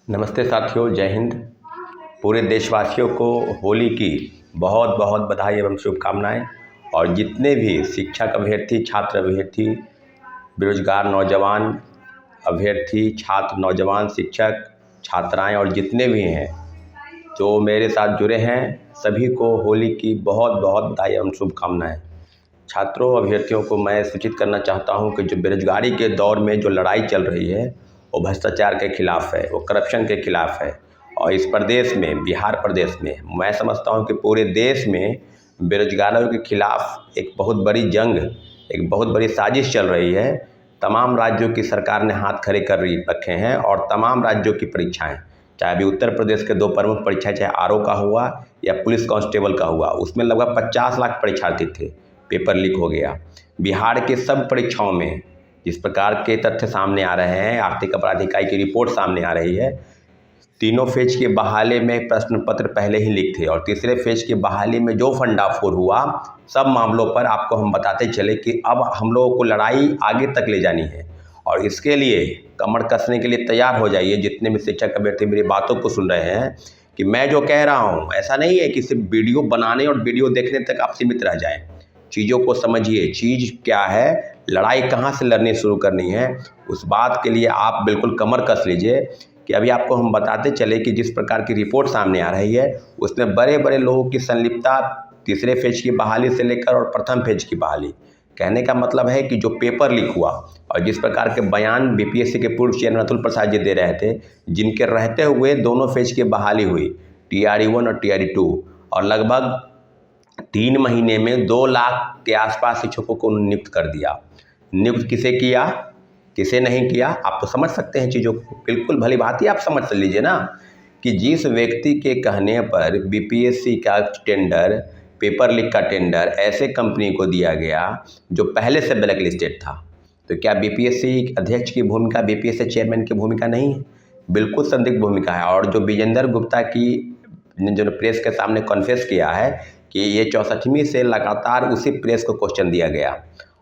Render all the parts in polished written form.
नमस्ते साथियों, जय हिंद। पूरे देशवासियों को होली की बहुत बहुत बधाई एवं शुभकामनाएं। और जितने भी शिक्षक अभ्यर्थी, छात्र अभ्यर्थी, बेरोजगार नौजवान अभ्यर्थी, छात्र, नौजवान, शिक्षक, छात्राएं और जितने भी हैं जो मेरे साथ जुड़े हैं, सभी को होली की बहुत बहुत बधाई एवं शुभकामनाएं। छात्रों, अभ्यर्थियों को मैं सूचित करना चाहता हूं कि जो बेरोजगारी के दौर में जो लड़ाई चल रही है वो भ्रष्टाचार के खिलाफ है, वो करप्शन के खिलाफ है। और इस प्रदेश में, बिहार प्रदेश में, मैं समझता हूं कि पूरे देश में बेरोजगारों के खिलाफ एक बहुत बड़ी जंग, एक बहुत बड़ी साजिश चल रही है। तमाम राज्यों की सरकार ने हाथ खड़े कर रखे हैं और तमाम राज्यों की परीक्षाएं, चाहे अभी उत्तर प्रदेश के 2 प्रमुख परीक्षाएं, चाहे आरओ का हुआ या पुलिस कांस्टेबल का हुआ, उसमें लगभग 50 लाख परीक्षार्थी थे, पेपर लीक हो गया। बिहार के सब परीक्षाओं में जिस प्रकार के तथ्य सामने आ रहे हैं, आर्थिक अपराध इकाई की रिपोर्ट सामने आ रही है, तीनों फेज के बहाली में प्रश्न पत्र पहले ही लीक थे और तीसरे फेज की बहाली में जो फंडाफोड़ हुआ, सब मामलों पर आपको हम बताते चले कि अब हम लोगों को लड़ाई आगे तक ले जानी है। और इसके लिए कमर कसने के लिए तैयार हो जाइए। जितने भी शिक्षक अभ्यर्थी मेरी बातों को सुन रहे हैं कि मैं जो कह रहा हूँ ऐसा नहीं है कि सिर्फ वीडियो बनाने और वीडियो देखने तक आप सीमित रह जाएं। चीज़ों को समझिए, चीज़ क्या है, लड़ाई कहाँ से लड़नी शुरू करनी है, उस बात के लिए आप बिल्कुल कमर कस लीजिए। कि अभी आपको हम बताते चले कि जिस प्रकार की रिपोर्ट सामने आ रही है उसमें बड़े बड़े लोगों की संलिप्तता तीसरे फेज की बहाली से लेकर और प्रथम फेज की बहाली। कहने का मतलब है कि जो पेपर लीक हुआ और जिस प्रकार के बयान बीपीएससी के पूर्व चेयरमैन अतुल प्रसाद जी दे रहे थे, जिनके रहते हुए दोनों फेज की बहाली हुई, TRE-1 और TRE-2, और लगभग 3 महीने में 2 लाख के आसपास शिक्षकों को नियुक्त कर दिया। नियुक्त किसे किया, किसे नहीं किया, आप तो समझ सकते हैं चीज़ों को। बिल्कुल भली भांति आप समझ लीजिए ना कि जिस व्यक्ति के कहने पर बीपीएससी का टेंडर, पेपर लीक का टेंडर ऐसे कंपनी को दिया गया जो पहले से ब्लैक लिस्टेड था, तो क्या बीपीएससी अध्यक्ष की भूमिका बीपीएससी चेयरमैन की भूमिका नहीं है? बिल्कुल संदिग्ध भूमिका है। और जो विजेंद्र गुप्ता की जो प्रेस के सामने कॉन्फेस किया है कि ये 64वीं से लगातार उसी प्रेस को क्वेश्चन दिया गया।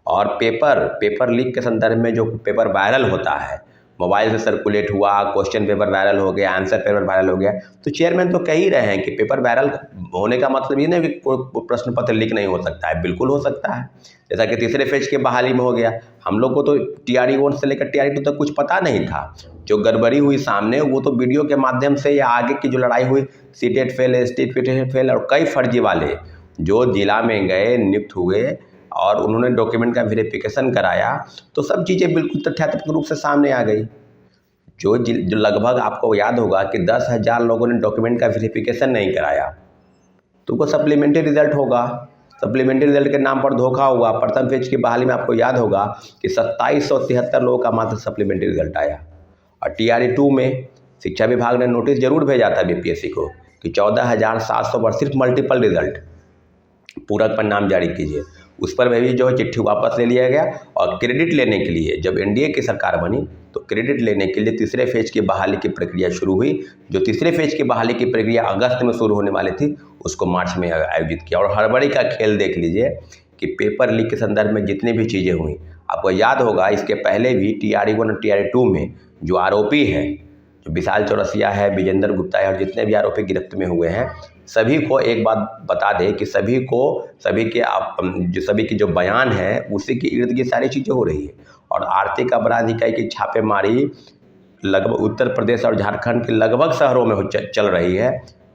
और पेपर लीक के संदर्भ में जो पेपर वायरल होता है, मोबाइल से सर्कुलेट हुआ, क्वेश्चन पेपर वायरल हो गया, आंसर पेपर वायरल हो गया, तो चेयरमैन तो कह ही रहे हैं कि पेपर वायरल होने का मतलब ये नहीं कि कोई प्रश्न पत्र लीक नहीं हो सकता है, बिल्कुल हो सकता है। जैसा कि तीसरे फेज के बहाली में हो गया। हम लोग को तो TRE-1 से लेकर TRE-2 तक कुछ पता नहीं था। जो गड़बड़ी हुई सामने वो तो वीडियो के माध्यम से या आगे की जो लड़ाई हुई, सीटेट फेल, स्टेट फेल और कई फर्जी वाले जो जिला में गए, नियुक्त हुए और उन्होंने डॉक्यूमेंट का वेरिफिकेशन कराया, तो सब चीज़ें बिल्कुल तथ्यात्मक रूप से सामने आ गई। जो लगभग आपको याद होगा कि 10,000 लोगों ने डॉक्यूमेंट का वेरिफिकेशन नहीं कराया, तो वो सप्लीमेंट्री रिजल्ट होगा। सप्लीमेंट्री रिजल्ट के नाम पर धोखा हुआ। प्रथम फेज की बहाली में आपको याद होगा कि 2773 लोगों का मात्र सप्लीमेंट्री रिजल्ट आया। और TRE-2 में शिक्षा विभाग ने नोटिस जरूर भेजा था बीपीएससी को कि 14,700 पर सिर्फ मल्टीपल रिजल्ट, पूरक परिणाम जारी कीजिए। उस पर भी जो है चिट्ठी वापस ले लिया गया। और क्रेडिट लेने के लिए जब एनडीए की सरकार बनी तो क्रेडिट लेने के लिए तीसरे फेज की बहाली की प्रक्रिया शुरू हुई। जो तीसरे फेज की बहाली की प्रक्रिया अगस्त में शुरू होने वाली थी, उसको मार्च में आयोजित किया। और हड़बड़ी का खेल देख लीजिए कि पेपर लीक के संदर्भ में जितनी भी चीज़ें हुई, आपको याद होगा इसके पहले भी TRE-1 और TRE-2 में जो आरोपी है, जो विशाल चौरसिया है, विजेंद्र गुप्ता है और जितने भी आरोपी गिरफ्त में हुए हैं, सभी को एक बात बता दें कि सभी की जो बयान है उसी के इर्द गिर्द सारी चीज़ें हो रही है। और आर्थिक अपराध इकाई की छापेमारी लगभग उत्तर प्रदेश और झारखंड के लगभग शहरों में चल रही है।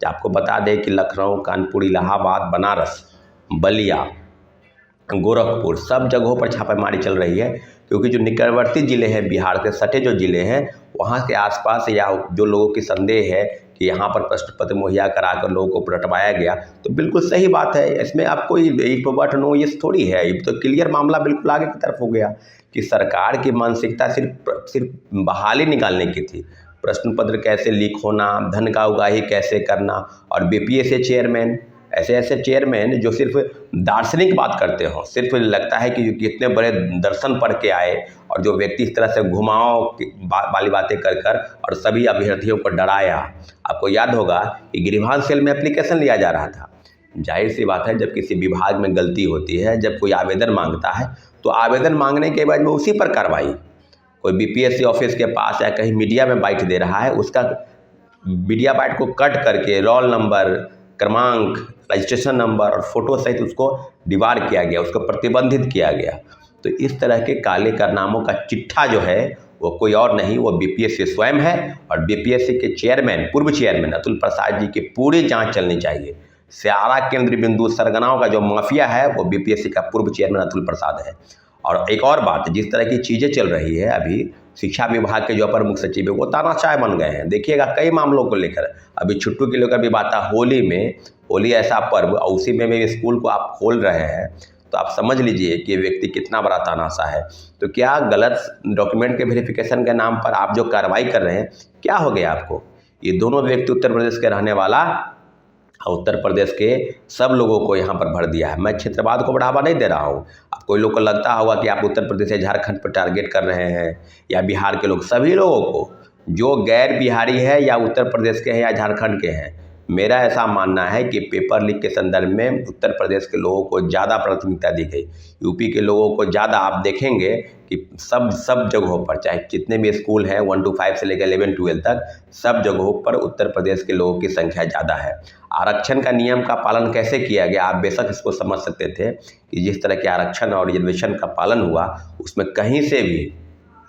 आपको बता दें कि लखनऊ, कानपुर, इलाहाबाद, बनारस, बलिया, गोरखपुर, सब जगहों पर छापेमारी चल रही है। क्योंकि जो निकटवर्ती ज़िले हैं, बिहार के सटे जो ज़िले हैं, वहाँ के आसपास या जो लोगों की संदेह है कि यहाँ पर प्रश्न पत्र मुहैया कराकर लोगों को पलटवाया गया, तो बिल्कुल सही बात है। इसमें आप कोई इफ बट नो ये थोड़ी है, ये तो क्लियर मामला बिल्कुल आगे की तरफ हो गया कि सरकार की मानसिकता सिर्फ बहाली निकालने की थी। प्रश्न पत्र कैसे लीक होना, धन का उगाही कैसे करना। और बीपीएससी चेयरमैन, ऐसे चेयरमैन जो सिर्फ दार्शनिक बात करते हो, सिर्फ लगता है कि इतने बड़े दर्शन पढ़ के आए और जो व्यक्ति इस तरह से घुमाओ वाली बातें कर और सभी अभ्यर्थियों को डराया। आपको याद होगा कि गृहवास सेल में एप्लीकेशन लिया जा रहा था। जाहिर सी बात है, जब किसी विभाग में गलती होती है, जब कोई आवेदन मांगता है तो आवेदन मांगने के बाद में उसी पर कार्रवाई। कोई बीपीएससी ऑफिस के पास या कहीं मीडिया में बाइट दे रहा है, उसका मीडिया बाइट को कट करके रोल नंबर, क्रमांक, रजिस्ट्रेशन नंबर और फोटो सहित उसको डिबार किया गया, उसको प्रतिबंधित किया गया। तो इस तरह के काले कारनामों का चिट्ठा जो है वो कोई और नहीं, वो बीपीएससी स्वयं है। और बीपीएससी के चेयरमैन, पूर्व चेयरमैन अतुल प्रसाद जी की पूरी जांच चलनी चाहिए। स्यारा केंद्र बिंदु सरगनाओं का जो माफिया है वो बीपीएससी का पूर्व चेयरमैन अतुल प्रसाद है। और एक और बात, जिस तरह की चीज़ें चल रही है अभी, शिक्षा विभाग के जो अपर मुख्य सचिव है वो तानाशाह बन गए हैं। देखिएगा कई मामलों को लेकर, अभी छुट्टू के लेकर भी बात है, होली में, होली ऐसा पर्व और उसी में भी स्कूल को आप खोल रहे हैं, तो आप समझ लीजिए कि ये व्यक्ति कितना बड़ा तानाशाह है। तो क्या गलत डॉक्यूमेंट के वेरिफिकेशन के नाम पर आप जो कार्रवाई कर रहे हैं, क्या हो गया आपको? ये दोनों व्यक्ति उत्तर प्रदेश के रहने वाला और उत्तर प्रदेश के सब लोगों को यहाँ पर भर दिया है। मैं क्षेत्रवाद को बढ़ावा नहीं दे रहा हूँ। अब कोई लोग को लगता होगा कि आप उत्तर प्रदेश या झारखंड पर टारगेट कर रहे हैं या बिहार के लोग, सभी लोगों को, जो गैर बिहारी है या उत्तर प्रदेश के हैं या झारखंड के हैं। मेरा ऐसा मानना है कि पेपर लीक के संदर्भ में उत्तर प्रदेश के लोगों को ज़्यादा प्राथमिकता दी गई, यूपी के लोगों को ज़्यादा। आप देखेंगे कि सब जगहों पर, चाहे जितने भी स्कूल हैं 1 to 5 से लेकर 11-12 तक, सब जगहों पर उत्तर प्रदेश के लोगों की संख्या ज़्यादा है। आरक्षण का नियम का पालन कैसे किया गया, आप बेशक इसको समझ सकते थे कि जिस तरह के आरक्षण और रिजर्वेशन का पालन हुआ, उसमें कहीं से भी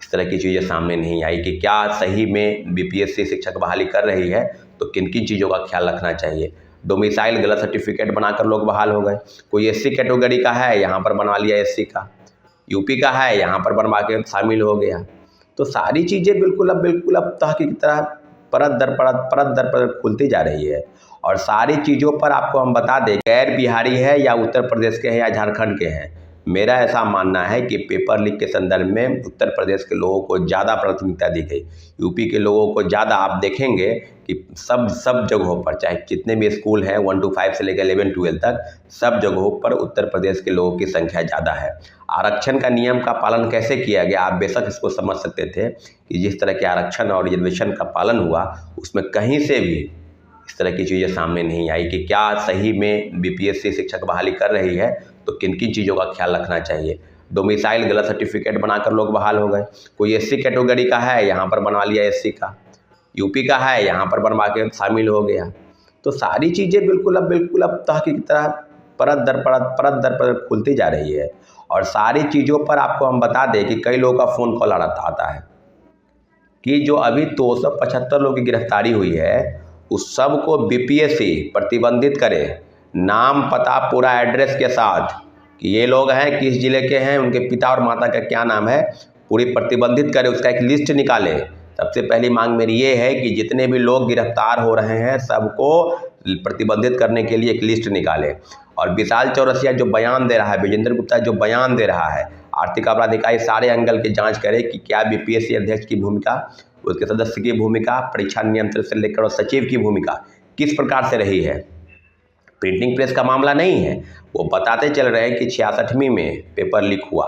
इस तरह की चीज़ें सामने नहीं आई कि क्या सही में बीपीएससी शिक्षक बहाली कर रही है, तो किन किन चीज़ों का ख्याल रखना चाहिए। डोमिसाइल गलत सर्टिफिकेट बनाकर लोग बहाल हो गए। कोई एससी कैटेगरी का है, यहाँ पर बनवा लिया एससी का, यूपी का है, यहाँ पर बनवा के शामिल हो गया। तो सारी चीज़ें बिल्कुल अब तहकीक की तरह परत दर परत खुलती जा रही है। और सारी चीज़ों पर आपको हम बता दें, गैर बिहारी है या उत्तर प्रदेश के हैं या झारखंड के हैं, मेरा ऐसा मानना है कि पेपर लीक के संदर्भ में उत्तर प्रदेश के लोगों को ज़्यादा प्राथमिकता दी गई, यूपी के लोगों को ज़्यादा। आप देखेंगे कि सब जगहों पर, चाहे जितने भी स्कूल हैं 1 to 5 से लेकर 11-12 तक, सब जगहों पर उत्तर प्रदेश के लोगों की संख्या ज़्यादा है। आरक्षण का नियम का पालन कैसे किया गया, आप बेशक इसको समझ सकते थे कि जिस तरह के आरक्षण और रिजर्वेशन का पालन हुआ, उसमें कहीं से भी इस तरह की चीज़ें सामने नहीं आई कि क्या सही में बीपीएससी शिक्षक बहाली कर रही है, तो किन किन चीज़ों का ख्याल रखना चाहिए। डोमिसाइल गलत सर्टिफिकेट बनाकर लोग बहाल हो गए। कोई एससी कैटेगरी का है, यहाँ पर बनवा लिया एससी का, यूपी का है, यहाँ पर बनवा के शामिल हो गया। तो सारी चीज़ें बिल्कुल अब तहकीक की तरह परत दर परत खुलती जा रही है। और सारी चीज़ों पर आपको हम बता दें कि कई लोगों का फ़ोन कॉल आता है कि जो अभी 275 लोगों की गिरफ्तारी हुई है, उस सब को बीपीएससी प्रतिबंधित करे, नाम पता पूरा एड्रेस के साथ, कि ये लोग हैं, किस ज़िले के हैं, उनके पिता और माता का क्या नाम है, पूरी प्रतिबंधित करे, उसका एक लिस्ट निकाले। सबसे पहली मांग मेरी ये है कि जितने भी लोग गिरफ्तार हो रहे हैं सबको प्रतिबंधित करने के लिए एक लिस्ट निकाले। और विशाल चौरसिया जो बयान दे रहा है, विजेंद्र गुप्ता जो बयान दे रहा है, आर्थिक अपराध इकाई सारे एंगल की जांच करे कि क्या बीपीएससी अध्यक्ष की भूमिका, उसके सदस्य की भूमिका, परीक्षा नियंत्रण से लेकर और सचिव की भूमिका किस प्रकार से रही है। प्रिंटिंग प्रेस का मामला नहीं है, वो बताते चल रहे हैं कि 66वीं में पेपर लीक हुआ,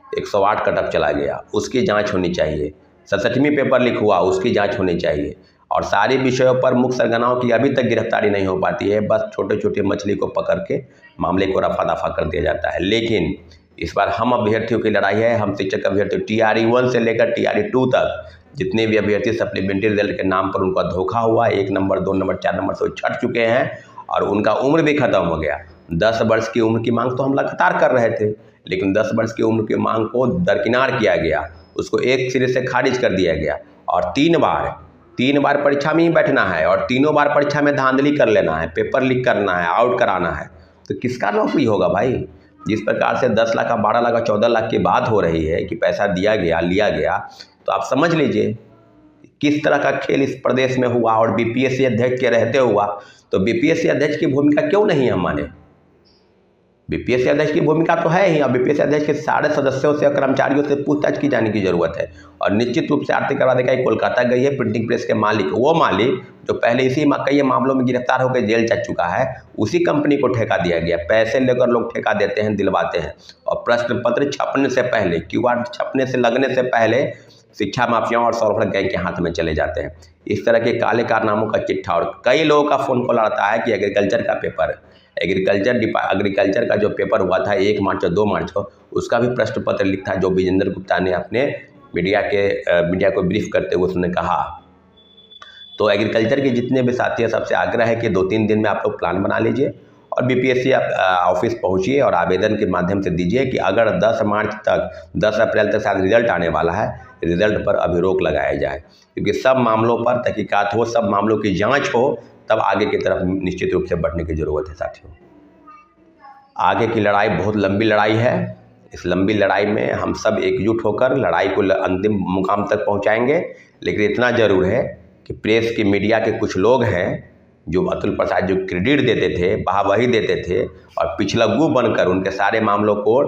108 कटअप चला गया, उसकी जांच होनी चाहिए। 67वीं पेपर लीक हुआ, उसकी जांच होनी चाहिए। और सारे विषयों पर मुख्य सरगनाओं की अभी तक गिरफ्तारी नहीं हो पाती है, बस छोटे छोटे मछली को पकड़ के मामले को रफा दफा कर दिया जाता है। लेकिन इस बार हम अभ्यर्थियों की लड़ाई है, हम शिक्षक अभ्यर्थी TRE 1 से लेकर TRE 2 तक जितने भी अभ्यर्थी सप्लीमेंट्री रिजल्ट के नाम पर उनका धोखा हुआ, 1 नंबर 2 नंबर 4 नंबर से छट चुके हैं और उनका उम्र भी खत्म हो गया। 10 वर्ष की उम्र की मांग तो हम लगातार कर रहे थे, लेकिन 10 वर्ष की उम्र की मांग को दरकिनार किया गया, उसको एक सिरे से खारिज कर दिया गया। और 3 बार परीक्षा में ही बैठना है और तीनों बार परीक्षा में धांधली कर लेना है, पेपर लीक करना है, आउट कराना है, तो किसका नौकरी होगा भाई। जिस प्रकार से 10 लाख, 12 लाख, 14 लाख की बात हो रही है कि पैसा दिया गया, लिया गया, तो आप समझ लीजिए किस तरह का खेल इस प्रदेश में हुआ। और बीपीएससी अध्यक्ष के रहते हुआ, तो बीपीएससी अध्यक्ष की भूमिका क्यों नहीं हम माने। बीपीएससी अध्यक्ष की भूमिका तो है ही, और बीपीएससी अध्यक्ष के सारे सदस्यों से, कर्मचारियों से पूछताछ की जाने की जरूरत है। और निश्चित रूप से आर्थिक अपराध इकाई कोलकाता गई है, प्रिंटिंग प्रेस के मालिक, वो मालिक जो पहले इसी कई मामलों में गिरफ्तार होकर जेल जा चुका है, उसी कंपनी को ठेका दिया गया। पैसे लेकर लोग ठेका देते हैं, दिलवाते हैं, और प्रश्न पत्र छपने से पहले, QR छपने से लगने से पहले शिक्षा माफियाओं और सॉफ्टवेयर गैंग के हाथ में चले जाते हैं। इस तरह के काले कारनामों का चिट्ठा। और कई लोगों का फ़ोन कॉल आता है कि एग्रीकल्चर का पेपर, एग्रीकल्चर का जो पेपर हुआ था 1 मार्च और 2 मार्च को, उसका भी प्रश्न पत्र लीक था, जो विजेंद्र गुप्ता ने अपने मीडिया को ब्रीफ करते हुए उसने कहा तो एग्रीकल्चर के जितने भी साथी हैं सबसे आग्रह है कि 2-3 दिन में आप लोग प्लान बना लीजिए और बीपीएससी ऑफिस पहुंचिए और आवेदन के माध्यम से दीजिए कि अगर 10 मार्च तक 10 अप्रैल तक शायद रिजल्ट आने वाला है, रिजल्ट पर अभी रोक लगाया जाए, क्योंकि सब मामलों पर तहकीकात हो, सब मामलों की जांच हो, तब आगे की तरफ निश्चित रूप से बढ़ने की ज़रूरत है साथियों। आगे की लड़ाई बहुत लंबी लड़ाई है। इस लंबी लड़ाई में हम सब एकजुट होकर लड़ाई को अंतिम मुकाम तक पहुंचाएंगे। लेकिन इतना ज़रूर है कि प्रेस की, मीडिया के कुछ लोग हैं जो अतुल प्रसाद जो क्रेडिट देते थे, वाहवाही देते थे और पिछलग्गू बनकर उनके सारे मामलों को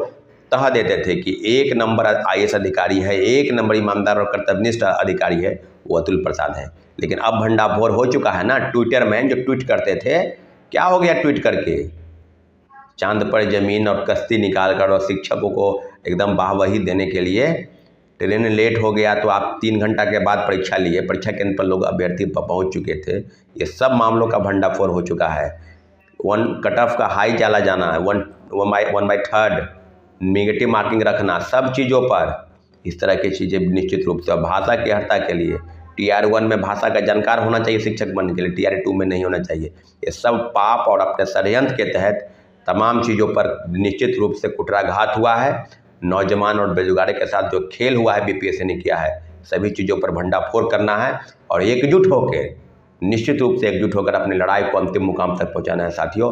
तह देते थे कि 1 नंबर आईएएस अधिकारी है, 1 नंबर ईमानदार और कर्तव्यनिष्ठ अधिकारी है, वो अतुल प्रसाद है। लेकिन अब भंडाफोड़ हो चुका है ना। ट्विटर मैन जो ट्वीट करते थे, क्या हो गया ट्वीट करके? चांद पर जमीन और कश्ती निकाल कर और शिक्षकों को एकदम वाहवाही देने के लिए ट्रेन लेट हो गया तो आप 3 घंटा के बाद परीक्षा लिए, परीक्षा केंद्र पर लोग अभ्यर्थी पहुंच चुके थे। ये सब मामलों का भंडाफोड़ हो चुका है। 1 कट ऑफ का हाई चला जाना, 1/3 नेगेटिव मार्किंग रखना, सब चीज़ों पर इस तरह की चीज़ें निश्चित रूप से। भाषा की हत्या के लिए TR1 में भाषा का जानकार होना चाहिए शिक्षक बनने के लिए, TR2 में नहीं होना चाहिए। ये सब पाप और अपने षड्यंत्र के तहत तमाम चीज़ों पर निश्चित रूप से कुठाराघात हुआ है। नौजवान और बेरोजगारी के साथ जो खेल हुआ है बीपीएससी ने किया है, सभी चीज़ों पर भंडाफोड़ करना है और एकजुट होकर, निश्चित रूप से एकजुट होकर अपनी लड़ाई को अंतिम मुकाम तक पहुंचाना है साथियों।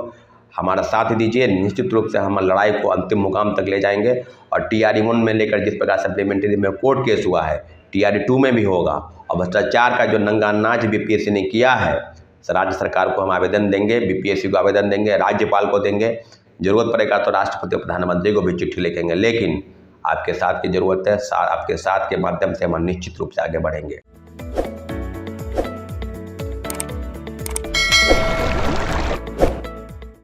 हमारा साथ दीजिए, निश्चित रूप से हम लड़ाई को अंतिम मुकाम तक ले जाएंगे। और TR1 में लेकर जिस प्रकार सप्लीमेंट्री में कोर्ट केस हुआ है, TR2 में भी होगा। और भ्रष्टाचार का जो नंगा नाच बीपीएससी ने किया है, राज्य सरकार को हम आवेदन देंगे, बीपीएससी को आवेदन देंगे, राज्यपाल को देंगे, जरूरत पड़ेगा तो राष्ट्रपति और प्रधानमंत्री को भी चिट्ठी लिखेंगे। लेकिन आपके साथ की जरूरत है, आपके साथ के माध्यम से हम निश्चित रूप से आगे बढ़ेंगे।